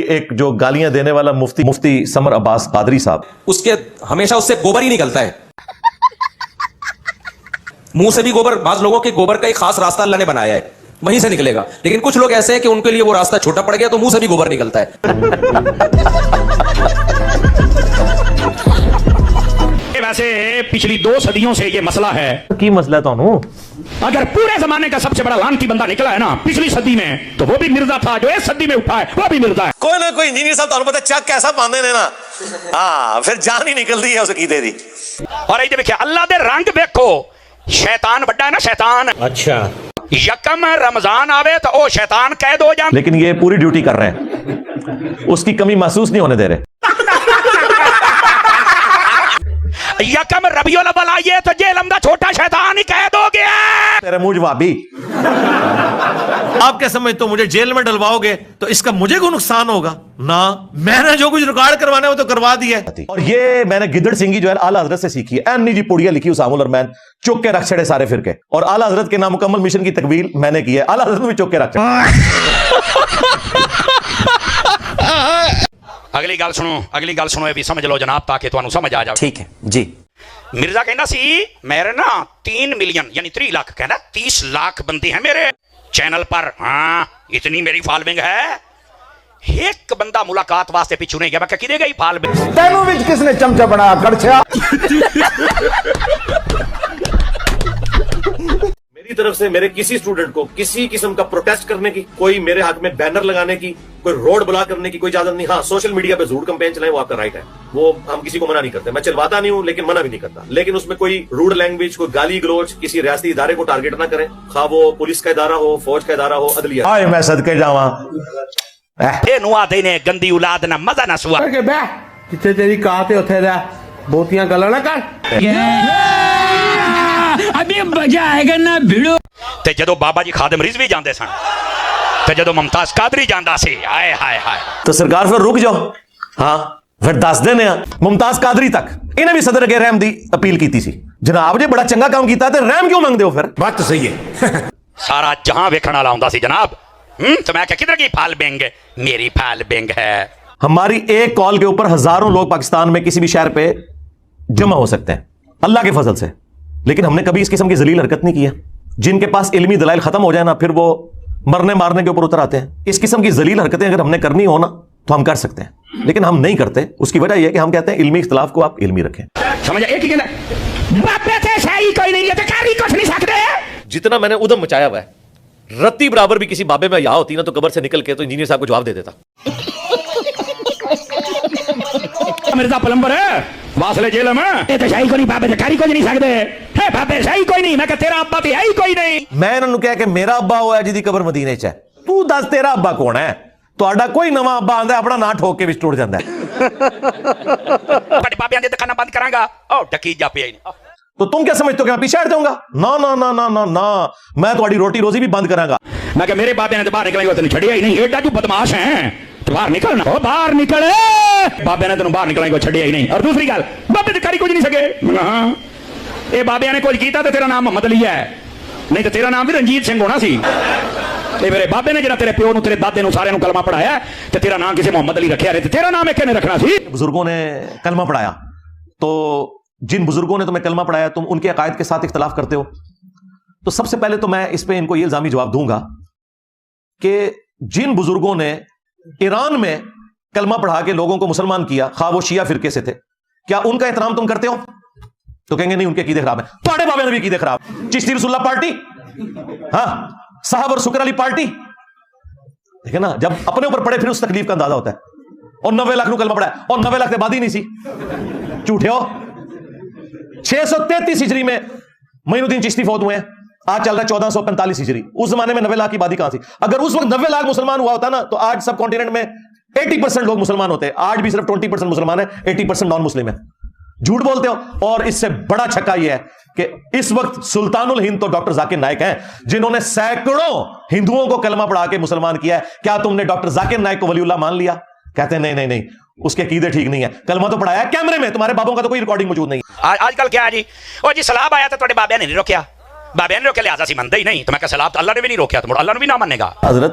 ایک جو گالیاں دینے والا مفتی سمر عباس قادری صاحب، اس کے ہمیشہ اس سے گوبر ہی نکلتا ہے، منہ سے بھی گوبر. بعض لوگوں کے گوبر کا ایک خاص راستہ اللہ نے بنایا ہے، وہیں سے نکلے گا. لیکن کچھ لوگ ایسے ہیں کہ ان کے لیے وہ راستہ چھوٹا پڑ گیا تو منہ سے بھی گوبر نکلتا ہے. ویسے پچھلی 2 صدیوں سے یہ مسئلہ ہے. کی مسئلہ تو انہوں اگر پورے زمانے کا سب سے بڑا لانتی بندہ نکلا ہے نا پچھلی صدی میں، تو وہ بھی مرزا تھا. جو اس صدی میں اٹھا ہے وہ بھی مرزا ہے. کوئی نہ کوئی انجینئر صاحب تمہیں پتہ چک کیسا باندھے نے نا، ہاں پھر جان ہی نکلتی ہے اس عقیدے دی. اور یہ دیکھیں اللہ دے رنگ دیکھو، شیطان بڑا ہے نا شیطان. اچھا یکم رمضان آوے تو او شیطان قید ہو جان. لیکن یہ پوری ڈیوٹی کر رہے ہیں، اس کی کمی محسوس نہیں ہونے دے رہے. یکم ربیع الاول آئیے تو جیلم دا چھوٹا شیطان ہی قید ہو گیا. تیرے منہ جوابی، آپ کیا سمجھتے ہو مجھے جیل میں ڈلواؤ گے تو اس کا مجھے کوئی نقصان ہوگا؟ نہ، میں نے جو کچھ ریکارڈ کروانا ہے وہ تو کروا دیا ہے. اور یہ میں نے گدڑ سنگھی جو ہے اعلیٰ حضرت سے سیکھی ہے. اینی جی پوڑیا لکھی اسام الرحمن، چک کے رکھ چھڑے سارے فرقے. اور اعلیٰ حضرت کے نامکمل مشن کی تکمیل میں نے کی ہے. اعلیٰ حضرت بھی چک کے رکھ اگلی گل سنو، یہ بھی سمجھ لو جناب تاکہ تانوں سمجھ آ جائے. ٹھیک ہے جی. مرزا کہنا سی میرے نا 3 ملین یعنی 3 لاکھ کہنا 30 لاکھ بندے ہیں میرے چینل پر. ہاں اتنی میری فالوئنگ ہے. ایک بندہ ملاقات واسطے پیچھے نہیں گیا. میں کہ دے گئی فالوئنگ تینوں وچ کس نے چمچا بنا کڑچیا؟ میری طرف سے میرے کسی اسٹوڈنٹ کو کسی قسم کا پروٹیسٹ کرنے کی، کوئی میرے حق میں بینر لگانے کی، کوئی روڈ بلاک کرنے کی کوئی اجازت نہیں. ہاں سوشل میڈیا پہ جھوٹ کمپین چلائیں وہ آپ کا رائٹ ہے، وہ ہم کسی کو منع نہیں کرتے. میں چلواتا نہیں ہوں لیکن منع بھی نہیں کرتا. لیکن اس میں کوئی روڈ لینگویج، کوئی گالی گلوچ کسی ریاستی ادارے کو ٹارگٹ نہ کریں، خواہ وہ پولیس کا ادارہ ہو، فوج کا ادارہ ہو، عدلیہ. آئے میں صدقے جاواں اے نوا دینے گندی اولاد نہ مزہ نہ سوا. کہ بہ جتھے تیری کہا تے اوتھے رہ، بہتیاں گلاں نہ کر. ابھی مزہ آئے گا نا بھیڑو. تے جدو بابا جی خادم رضوی جاندے سن، تے جدو ممتاز قادری جاندا سی، ہائے ہائے ہائے، تو سرکار پھر رک جاؤ. ہاں پھر دس دینے ممتاز قادری تک انہیں بھی صدر کے رحم دی اپیل کیتی سی. جناب جی بڑا چنگا کام کیتا تے رحم کیوں مانگ دے ہو؟ پھر بات تو صحیح ہے. سارا جہاں ویکھن والا ہوندا سی جناب. تو میں کہ کدھر کی پھال بینگ؟ میری پھال بینگ ہے. ہماری ایک کال کے اوپر ہزاروں لوگ پاکستان میں کسی بھی شہر پہ جمع ہو سکتے ہیں اللہ کے فضل سے. لیکن ہم نے کبھی اس قسم کی ذلیل حرکت نہیں کی ہے. جن کے پاس علمی دلائل ختم ہو جائے نا پھر وہ مرنے مارنے کے اوپر اتر آتے ہیں. اس قسم کی ذلیل حرکتیں اگر ہم نے کرنی ہو نا تو ہم کر سکتے ہیں، لیکن ہم نہیں کرتے. اس کی وجہ یہ ہے کہ ہم کہتے ہیں علمی اختلاف کو آپ علمی رکھیں. سمجھا؟ ایک ہی کہنا بابے تے صحیح کوئی نہیں ہے تے کاری کچھ نہیں سکتے. جتنا میں نے ادھم مچایا ہوا ہے، رتی برابر بھی کسی بابے میں یا ہوتی نا تو قبر سے نکل کے تو انجینئر صاحب کو جواب دے دیتا. مرزا پلمبر ہے واسلے جیل میں، یہ تو صحیح کوئی نہیں، بابے تے کاری کچھ نہیں سکتے. ہے بابے صحیح کوئی نہیں. میں کہ تیرا ابا بھی ہے ہی کوئی نہیں. میں انہوں نے کہا کہ میرا ابا ہوا ہے جی دی قبر مدینے چ ہے. تو دس تیرا ابا کون ہے؟ تہاڈا کوئی نواں ابا آندا ہے اپنا نام ٹھوک کے وچ ٹوٹ جاندا ہے. بڑے بابیاں دے دکھانا بند کراں گا او ڈکی جا پیا. تو تم کیا سمجھتے ہو کہ میں پیچھے ہٹ جاؤں گا؟ نا نا نا نا نا نا، میں تہاڈی روٹی روزی بھی بند کراں گا. میں کہ میرے بابے نے تو باہر نکلیں گے تینوں چھڑیا ہی نہیں. ایڈا جو بدماش ہیں تو باہر نکلنا. او باہر نکل. بابے نے تینوں باہر نکلیں گے چھڑیا ہی نہیں. اور دوسری گل بابے تے کاری کچھ نہیں سکے. ہاں اے بابے نے کچھ کیتا تے تیرا نام محمد علی ہے، نہیں تو تیرا نام بھی رنجیت سنگھ ہونا سی. اے میرے بابے نے جڑا تیرے پیو نو تیرے دادے نو سارے نو کلمہ پڑھایا تے تیرا نام کسے محمد علی رکھیا رہے تے تیرا نام ایک نے رکھنا سی. بزرگوں نے کلمہ پڑھایا تو جن بزرگوں نے تمہیں کلمہ پڑھایا تم ان کے عقائد کے ساتھ اختلاف کرتے ہو. تو سب سے پہلے تو میں اس پہ ان کو یہ الزامی جواب دوں گا کہ جن بزرگوں نے ایران میں کلمہ پڑھا کے لوگوں کو مسلمان کیا، خواہ وہ شیعہ فرقے سے تھے، کیا ان کا احترام تم کرتے ہو؟ تو کہیں گے نہیں ان کے عقیدے خراب ہیں. تھوڑے بابے نے بھی عقیدے خراب. چشتی رسول اللہ پارٹی، ہاں صاحب اور شکر علی پارٹی. ٹھیک ہے نا، جب اپنے اوپر پڑے پھر اس تکلیف کا اندازہ ہوتا ہے. اور 90 لاکھ نو کلمہ پڑھا ہے اور 90 لاکھ بعد ہی نہیں سی. جھوٹے ہو. 633 ہجری میں معین الدین چشتی فوت ہوئے ہیں. آج چل رہا ہے 1445 ہجری. اس زمانے میں 90 لاکھ کی آبادی کہاں تھی؟ اگر اس وقت 90 لاکھ مسلمان ہوا ہوتا نا تو آج سب کانٹیننٹ میں 80% لوگ مسلمان ہوتے ہیں. آج بھی صرف 20% مسلمان ہیں، 80% نان مسلم ہیں. جھوٹ بولتے ہو. اور اس سے بڑا چھکا یہ ہے کہ اس وقت سلطان الہند تو ڈاکٹر ذاکر نائک ہیں جنہوں نے سینکڑوں ہندوؤں کو کلمہ پڑھا کے مسلمان کیا ہے. کیا تم نے ڈاکٹر ذاکر نائک کو ولی اللہ مان لیا؟ کہتے ہیں نہیں نہیں نہیں، اس کے عقیدے ٹھیک نہیں ہے. کلمہ تو پڑھایا ہے کیمرے میں، تمہارے بابوں کا تو کوئی ریکارڈنگ موجود نہیں. آج کل کیا جی او جی سلاب آیا تو بابے نے نہیں روکیا، بابے نے روکیا لہذا سی منتے ہی نہیں. تو میں کہ سلاب تو اللہ نے بھی نہیں روکیا تو اللہ نے بھی نہ مانے گا. حضرت